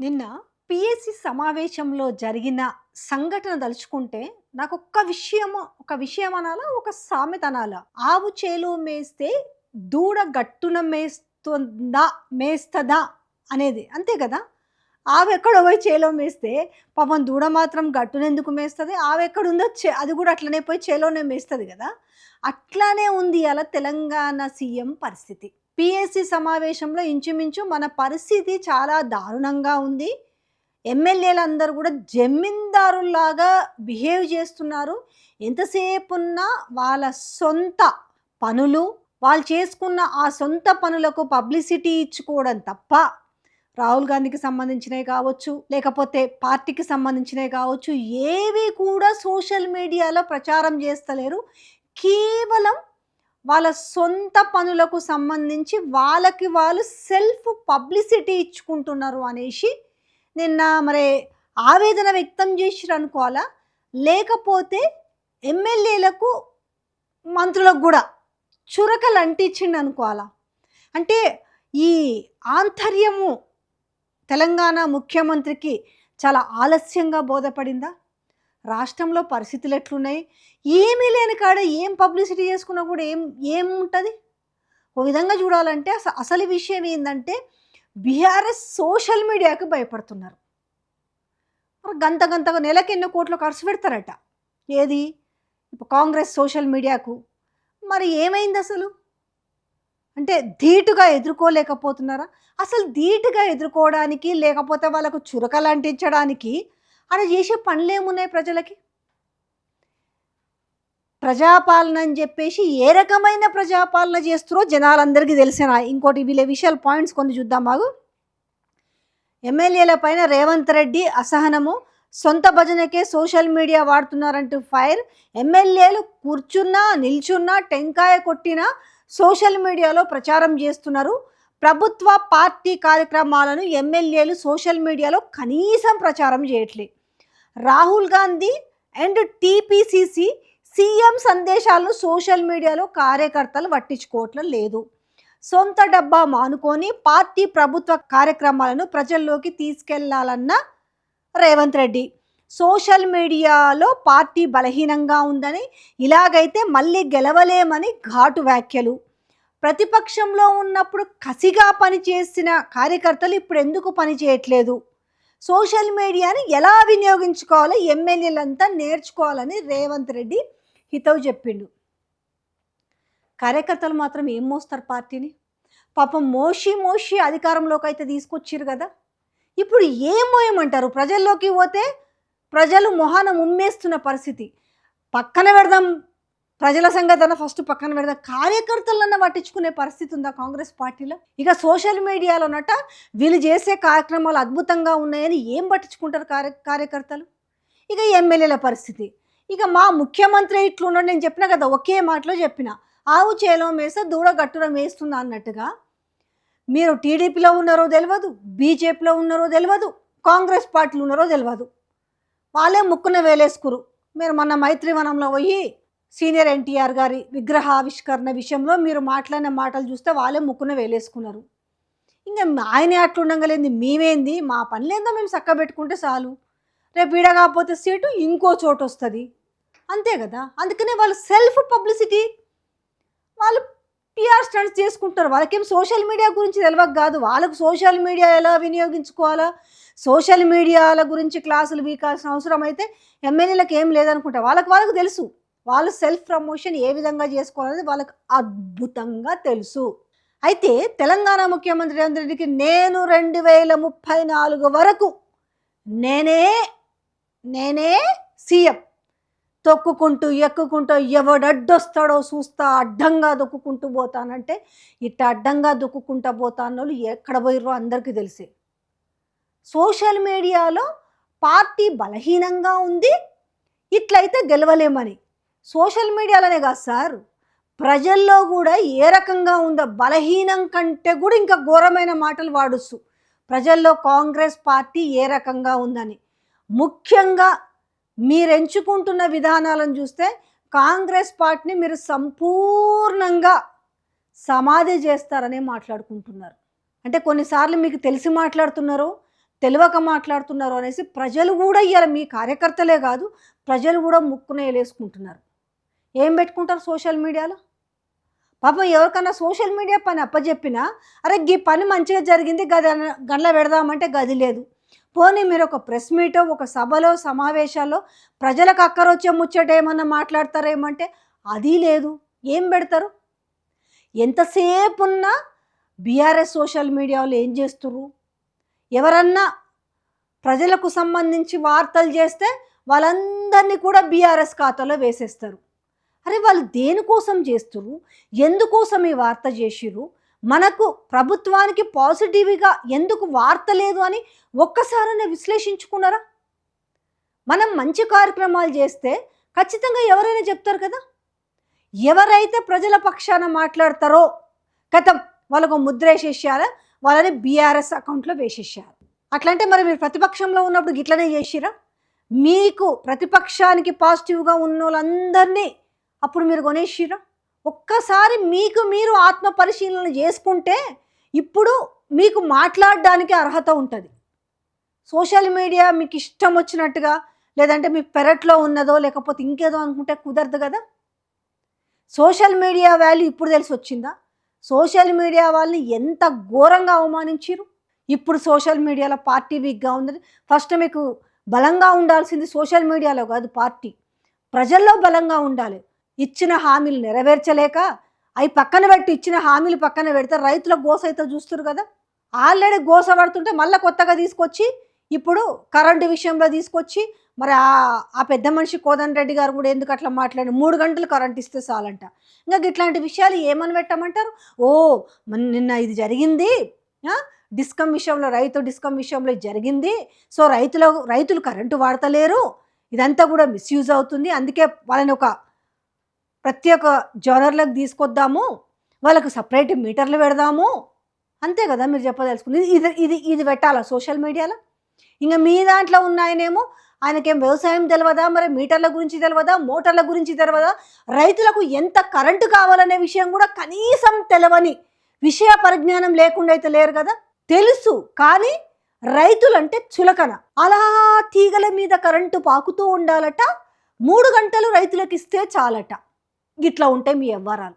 నిన్న పిఎస్సి సమావేశంలో జరిగిన సంఘటన తలుచుకుంటే నాకు ఒక విషయం అనాలా, ఒక సామెత అనాలా? ఆవు చేలో మేస్తే దూడ గట్టున మేస్తదా అనేది అంతే కదా. ఆవు ఎక్కడో పోయి చేలో మేస్తే పాపం దూడ మాత్రం గట్టున ఎందుకు మేస్తుంది? ఆవు ఎక్కడుందో అది కూడా అట్లనే పోయి చేలోనే మేస్తుంది కదా. అట్లానే ఉంది అలా తెలంగాణ సీఎం పరిస్థితి. పిఎస్సి సమావేశంలో ఇంచుమించు మన పరిస్థితి చాలా దారుణంగా ఉంది. ఎమ్మెల్యేలందరూ కూడా జమీందారుల్లాగా బిహేవ్ చేస్తున్నారు. ఎంతసేపున్నా వాళ్ళ సొంత పనులు, వాళ్ళు చేసుకున్న ఆ సొంత పనులకు పబ్లిసిటీ ఇచ్చుకోవడం తప్ప, రాహుల్ గాంధీకి సంబంధించినవి కావచ్చు, లేకపోతే పార్టీకి సంబంధించినవి కావచ్చు, ఏవి కూడా సోషల్ మీడియాలో ప్రచారం చేస్తలేరు. కేవలం వాళ్ళ సొంత పనులకు సంబంధించి వాళ్ళకి వాళ్ళు సెల్ఫ్ పబ్లిసిటీ ఇచ్చుకుంటున్నారు అనేసి నిన్న మరి ఆవేదన వ్యక్తం చేసిరు అనుకోవాలా, లేకపోతే ఎమ్మెల్యేలకు మంత్రులకు కూడా చురకలు అంటించిండు అనుకోవాలా? అంటే ఈ ఆంతర్యము తెలంగాణ ముఖ్యమంత్రికి చాలా ఆలస్యంగా బోధపడిందా? రాష్ట్రంలో పరిస్థితులు ఎట్లున్నాయి? ఏమీ లేని కాడ ఏం పబ్లిసిటీ చేసుకున్నా కూడా ఏముంటుంది? ఓ విధంగా చూడాలంటే అసలు విషయం ఏంటంటే బీఆర్ఎస్ సోషల్ మీడియాకి భయపడుతున్నారు. మరి గంతగా నెలకి ఎన్నో కోట్లు ఖర్చు పెడతారట. ఏది ఇప్పుడు కాంగ్రెస్ సోషల్ మీడియాకు. మరి ఏమైంది అసలు? అంటే ధీటుగా ఎదుర్కోలేకపోతున్నారా? అసలు ధీటుగా ఎదుర్కోవడానికి, లేకపోతే వాళ్ళకు చురకలు అంటించడానికి అలా చేసే పనులు ఏమున్నాయి ప్రజలకి? ప్రజాపాలన అని చెప్పేసి ఏ రకమైన ప్రజాపాలన చేస్తారో జనాలందరికీ తెలిసిన ఇంకోటి వీళ్ళ విషయాల పాయింట్స్ కొన్ని చూద్దాం. మాకు ఎమ్మెల్యేల పైన రేవంత్ రెడ్డి అసహనము, సొంత భజనకే సోషల్ మీడియా వాడుతున్నారంటూ ఫైర్. ఎమ్మెల్యేలు కూర్చున్నా నిల్చున్నా టెంకాయ కొట్టినా సోషల్ మీడియాలో ప్రచారం చేస్తున్నారు. ప్రభుత్వ పార్టీ కార్యక్రమాలను ఎమ్మెల్యేలు సోషల్ మీడియాలో కనీసం ప్రచారం చేయట్లేదు. Rahul Gandhi and TPCC CM సందేశాలను సోషల్ మీడియాలో కార్యకర్తలు పట్టించుకోవట్లేదు లేదు. సొంత డబ్బా మానుకొని పార్టీ ప్రభుత్వ కార్యక్రమాలను ప్రజల్లోకి తీసుకెళ్లాలన్న రేవంత్ రెడ్డి. సోషల్ మీడియాలో పార్టీ బలహీనంగా ఉందని, ఇలాగైతే మళ్ళీ గెలవలేమని ఘాటు వ్యాఖ్యలు. ప్రతిపక్షంలో ఉన్నప్పుడు కసిగా పనిచేసిన కార్యకర్తలు ఇప్పుడు ఎందుకు పని చేయట్లేదు? సోషల్ మీడియాని ఎలా వినియోగించుకోవాలో ఎమ్మెల్యేలంతా నేర్చుకోవాలని రేవంత్ రెడ్డి హితవు చెప్పిండు. కార్యకర్తలు మాత్రం ఏం మోస్తారు పార్టీని? పాపం మోసి అధికారంలోకి అయితే తీసుకొచ్చిరు కదా. ఇప్పుడు ఏం మోయమంటారు? ప్రజల్లోకి పోతే ప్రజలు మొహాన ఉమ్మేస్తున్న పరిస్థితి. పక్కన పెడదాం ప్రజల సంగతి ఫస్ట్ పక్కన పెడదాం, కార్యకర్తలన్నా పట్టించుకునే పరిస్థితి ఉందా కాంగ్రెస్ పార్టీలో? ఇక సోషల్ మీడియాలోనట వీళ్ళు చేసే కార్యక్రమాలు అద్భుతంగా ఉన్నాయని ఏం పట్టించుకుంటారు కార్యకర్తలు? ఇక ఎమ్మెల్యేల పరిస్థితి, ఇక మా ముఖ్యమంత్రి ఇట్లున్నాడు. నేను చెప్పిన కదా, ఒకే మాటలో చెప్పిన, ఆవు చేలో మేస్తే దూడ గట్టున మేస్తుందా అన్నట్టుగా. మీరు టీడీపీలో ఉన్నారో తెలియదు, బీజేపీలో ఉన్నారో తెలియదు, కాంగ్రెస్ పార్టీలో ఉన్నారో తెలియదు. వాళ్ళే ముక్కున వేలేసుకురు. మీరు మొన్న మైత్రివనంలో పోయి సీనియర్ ఎన్టీఆర్ గారి విగ్రహ ఆవిష్కరణ విషయంలో మీరు మాట్లాడిన మాటలు చూస్తే వాళ్ళే ముక్కున వేలేసుకున్నారు. ఇంకా ఆయనే అట్లుండగలేంది, మేమేంది, మా పనులేందో మేము చక్క పెట్టుకుంటే చాలు, రేపు ఈడ కాకపోతే సీటు ఇంకో చోటు వస్తుంది, అంతే కదా. అందుకనే వాళ్ళు సెల్ఫ్ పబ్లిసిటీ, వాళ్ళు పిఆర్ స్టంట్స్ చేసుకుంటారు. వాళ్ళకేం సోషల్ మీడియా గురించి తెలియక కాదు, వాళ్ళకు సోషల్ మీడియా ఎలా వినియోగించుకోవాలా, సోషల్ మీడియాల గురించి క్లాసులు వీకాల్సిన అవసరం అయితే ఎమ్మెల్యేలకు ఏం లేదనుకుంటా. వాళ్ళకు తెలుసు, వాళ్ళు సెల్ఫ్ ప్రమోషన్ ఏ విధంగా చేసుకోవాలనేది వాళ్ళకు అద్భుతంగా తెలుసు. అయితే తెలంగాణ ముఖ్యమంత్రి రేవంత్ రెడ్డికి నేను 2034 వరకు నేనే సీఎం, తొక్కుకుంటూ ఎక్కుకుంటూ ఎవడడ్డొస్తాడో చూస్తా, అడ్డంగా దొక్కుకుంటూ పోతానంటే ఇట్ట అడ్డంగా దొక్కుకుంటూ పోతాన్న వాళ్ళు ఎక్కడ పోయిర్రో అందరికీ తెలిసే. సోషల్ మీడియాలో పార్టీ బలహీనంగా ఉంది, ఇట్లయితే గెలవలేమని. సోషల్ మీడియాలోనే కాదు సార్, ప్రజల్లో కూడా ఏ రకంగా ఉందో, బలహీనం కంటే కూడా ఇంకా ఘోరమైన మాటలు వాడుస్తూ ప్రజల్లో కాంగ్రెస్ పార్టీ ఏ రకంగా ఉందని. ముఖ్యంగా మీరు ఎంచుకుంటున్న విధానాలను చూస్తే కాంగ్రెస్ పార్టీని మీరు సంపూర్ణంగా సమాధి చేస్తారనే మాట్లాడుకుంటున్నారు. అంటే కొన్నిసార్లు మీకు తెలిసి మాట్లాడుతున్నారు, తెలియక మాట్లాడుతున్నారు అనేసి ప్రజలు కూడా ఇవాళ మీ కార్యకర్తలే కాదు ప్రజలు కూడా ముక్కున వేలేసుకుంటున్నారు. ఏం పెట్టుకుంటారు సోషల్ మీడియాలో? పాపం ఎవరికన్నా సోషల్ మీడియా పని అప్పచెప్పినా, అరే ఈ పని మంచిగా జరిగింది గదిలో పెడదామంటే గది లేదు. పోనీ మీరు ఒక ప్రెస్ మీటో ఒక సభలో సమావేశాల్లో ప్రజలకు అక్కరొచ్చే ముచ్చట ఏమన్నా మాట్లాడతారేమంటే అది లేదు. ఏం పెడతారు? ఎంతసేపు ఉన్నా బీఆర్ఎస్ సోషల్ మీడియాలో ఏం చేస్తుర్రు? ఎవరన్నా ప్రజలకు సంబంధించి వార్తలు చేస్తే వాళ్ళందరినీ కూడా బీఆర్ఎస్ ఖాతాలో వేసేస్తారు. అరే వాళ్ళు దేనికోసం చేస్తుర్రు? ఎందుకోసం ఈ వార్త చేసిర్రు? మనకు ప్రభుత్వానికి పాజిటివ్గా ఎందుకు వార్త లేదు అని ఒక్కసారైనా విశ్లేషించుకున్నారా? మనం మంచి కార్యక్రమాలు చేస్తే ఖచ్చితంగా ఎవరైనా చెప్తారు కదా. ఎవరైతే ప్రజల పక్షాన మాట్లాడతారో కథం వాళ్ళకు ముద్ర వేసేసారా, వాళ్ళని బీఆర్ఎస్ అకౌంట్లో వేసేసారు. అట్లంటే మరి మీరు ప్రతిపక్షంలో ఉన్నప్పుడు గిట్లనే చేసిరా? మీకు ప్రతిపక్షానికి పాజిటివ్గా ఉన్న వాళ్ళందరినీ అప్పుడు మీరు కొనేసిరా? ఒక్కసారి మీకు మీరు ఆత్మ పరిశీలన చేసుకుంటే ఇప్పుడు మీకు మాట్లాడడానికి అర్హత ఉంటుంది. సోషల్ మీడియా మీకు ఇష్టం వచ్చినట్టుగా లేదంటే మీ పెరట్లో ఉన్నదో లేకపోతే ఇంకేదో అనుకుంటే కుదరదు కదా. సోషల్ మీడియా వాల్యూ ఇప్పుడు తెలిసి వచ్చిందా? సోషల్ మీడియా వాళ్ళని ఎంత ఘోరంగా అవమానించారు. ఇప్పుడు సోషల్ మీడియాలో పార్టీ వీక్గా ఉందని ఫస్ట్ మీకు బలంగా ఉండాల్సింది సోషల్ మీడియాలో కాదు, పార్టీ ప్రజల్లో బలంగా ఉండాలి. ఇచ్చిన హామీలు నెరవేర్చలేక అవి పక్కన పెట్టి ఇచ్చిన హామీలు పక్కన పెడితే రైతుల గోస అయితే చూస్తారు కదా. ఆల్రెడీ గోస పడుతుంటే మళ్ళీ కొత్తగా తీసుకొచ్చి ఇప్పుడు కరెంటు విషయంలో తీసుకొచ్చి మరి ఆ పెద్ద మనిషి కోదండ రెడ్డి గారు కూడా ఎందుకు అట్లా మాట్లాడి 3 గంటలు కరెంట్ ఇస్తే చాలంట. ఇంకా ఇట్లాంటి విషయాలు ఏమని పెట్టమంటారు? ఓ నిన్న ఇది జరిగింది, డిస్కం విషయంలో రైతు డిస్కం విషయంలో జరిగింది, సో రైతులు కరెంటు వాడతలేరు, ఇదంతా కూడా మిస్యూజ్ అవుతుంది, అందుకే వాళ్ళని ఒక ప్రత్యేక జోనర్లకు తీసుకొద్దాము, వాళ్ళకు సపరేట్ మీటర్లు పెడదాము, అంతే కదా మీరు చెప్పదలుచుకుంది. ఇది పెట్టాలా సోషల్ మీడియాలో? ఇంకా మీ దాంట్లో ఉన్నాయనేమో ఆయనకేం వ్యవసాయం తెలియదా, మరి మీటర్ల గురించి తెలియదా, మోటార్ల గురించి తెలియదా, రైతులకు ఎంత కరెంటు కావాలనే విషయం కూడా కనీసం తెలవని విషయ పరిజ్ఞానం లేకుండా అయితే లేరు కదా. తెలుసు కానీ రైతులంటే చులకన. అలా తీగల మీద కరెంటు పాకుతూ ఉండాలట, 3 గంటలు రైతులకు ఇస్తే చాలట. ఇట్లా ఉంటాయి మీ వ్యవహారాలు.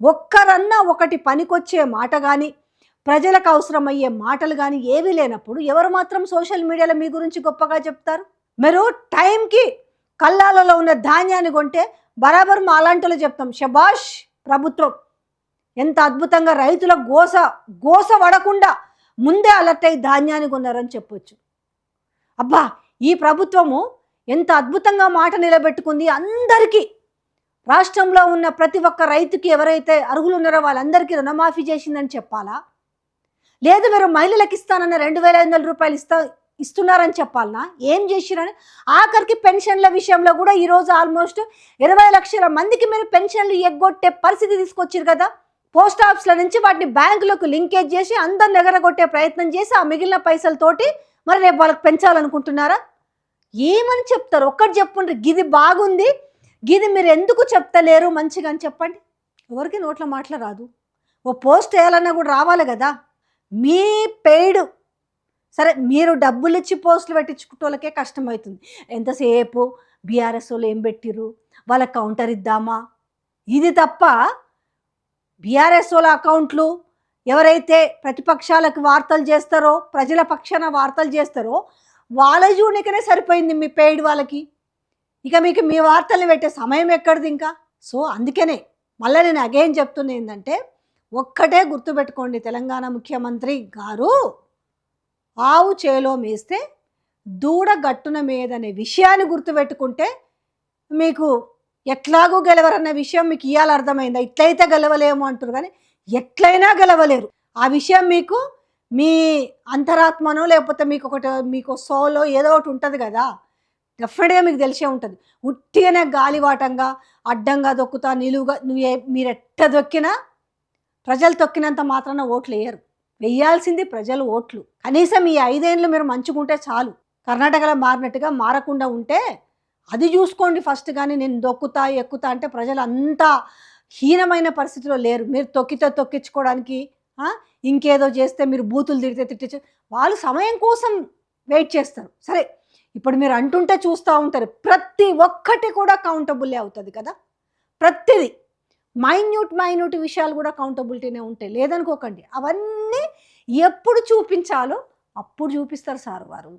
ఒక్కరన్నా ఒకటి పనికొచ్చే మాట కానీ ప్రజలకు అవసరమయ్యే మాటలు కానీ ఏవీ లేనప్పుడు ఎవరు మాత్రం సోషల్ మీడియాలో మీ గురించి గొప్పగా చెప్తారు? మీరు టైంకి కల్లాలలో ఉన్న ధాన్యాన్ని కొంటే బరాబర్ మా అలాంటిలో చెప్తాం, శబాష్ ప్రభుత్వం ఎంత అద్భుతంగా రైతుల గోస పడకుండా ముందే అలర్ట్ అయ్యి ధాన్యాన్ని కొన్నారని చెప్పొచ్చు. అబ్బా ఈ ప్రభుత్వము ఎంత అద్భుతంగా మాట నిలబెట్టుకుంది, అందరికీ రాష్ట్రంలో ఉన్న ప్రతి ఒక్క రైతుకి ఎవరైతే అర్హులు ఉన్నారో వాళ్ళందరికీ రుణమాఫీ చేసిందని చెప్పాలా? లేదు మీరు మహిళలకు ఇస్తానన్న 2,500 రూపాయలు ఇస్తున్నారని చెప్పాలనా? ఏం చేసిరని? ఆఖరికి పెన్షన్ల విషయంలో కూడా ఈరోజు ఆల్మోస్ట్ 20 లక్షల మందికి మీరు పెన్షన్లు ఎగ్గొట్టే పరిస్థితి తీసుకొచ్చారు కదా. పోస్ట్ ఆఫీస్ల నుంచి వాటిని బ్యాంకులకు లింకేజ్ చేసి అందరిని ఎగరగొట్టే ప్రయత్నం చేసి ఆ మిగిలిన పైసలతోటి మరి రేపు వాళ్ళకి పెంచాలనుకుంటున్నారా? ఏమని చెప్తారు? ఒక్కటి చెప్పుండ్రి, గిది బాగుంది, గిది మీరు ఎందుకు చెప్తలేరు మంచిగా అని చెప్పండి. ఎవరికి నోట్ల మాటలు రాదు. ఓ పోస్ట్ వేయాలన్నా కూడా రావాలి కదా. మీ పెయిడ్ సరే మీరు డబ్బులు ఇచ్చి పోస్టులు పెట్టించుకుంటోళ్ళకే కష్టమవుతుంది. ఎంతసేపు బీఆర్ఎస్ వాళ్ళు ఏం పెట్టిర్రు, వాళ్ళకి కౌంటర్ ఇద్దామా, ఇది తప్ప బీఆర్ఎస్ వాళ్ళ అకౌంట్లు ఎవరైతే ప్రతిపక్షాలకు వార్తలు చేస్తారో ప్రజల పక్షాన వార్తలు చేస్తారో వాళ్ళ జూనికనే సరిపోయింది మీ పెయిడ్ వాళ్ళకి. ఇక మీకు మీ వార్తలు పెట్టే సమయం ఎక్కడిది ఇంకా. సో అందుకనే మళ్ళీ నేను అగైన్ చెప్తున్నా ఏంటంటే ఒక్కటే గుర్తుపెట్టుకోండి, తెలంగాణ ముఖ్యమంత్రి గారు ఆవు చేలో మేస్తే దూడ గట్టున మేదనే విషయాన్ని గుర్తుపెట్టుకుంటే మీకు ఎట్లాగూ గెలవరన్న విషయం మీకు ఇవాళ అర్థమైందా? ఇట్లయితే గెలవలేము అంటారు కానీ ఎట్లయినా గెలవలేరు. ఆ విషయం మీకు మీ అంతరాత్మనో లేకపోతే మీకు సోలో ఏదో ఒకటి ఉంటుంది కదా, డెఫినెట్గా మీకు తెలిసే ఉంటుంది. ఉట్టిగానే గాలివాటంగా అడ్డంగా దొక్కుతా నిలువుగా మీరు ఎట్ట దొక్కినా ప్రజలు తొక్కినంత మాత్రాన ఓట్లు వేయరు. వెయ్యాల్సింది ప్రజలు ఓట్లు. కనీసం ఈ 5 ఏళ్ళు మీరు మంచుకుంటే చాలు. కర్ణాటకలో మారినట్టుగా మారకుండా ఉంటే అది చూసుకోండి ఫస్ట్. కానీ నేను దొక్కుతా ఎక్కుతా అంటే ప్రజలు అంతా హీనమైన పరిస్థితిలో లేరు. మీరు తొక్కించుకోవడానికి ఇంకేదో చేస్తే మీరు బూతులు తిడితే వాళ్ళు సమయం కోసం వెయిట్ చేస్తారు. సరే, ఇప్పుడు మీరు అంటుంటే చూస్తూ ఉంటారు, ప్రతి ఒక్కటి కూడా కౌంటబులే అవుతుంది కదా, ప్రతిదీ మైన్యూట్ విషయాలు కూడా కౌంటబిలిటీనే ఉంటాయి, లేదనుకోకండి. అవన్నీ ఎప్పుడు చూపించాలో అప్పుడు చూపిస్తారు సార్ వారు.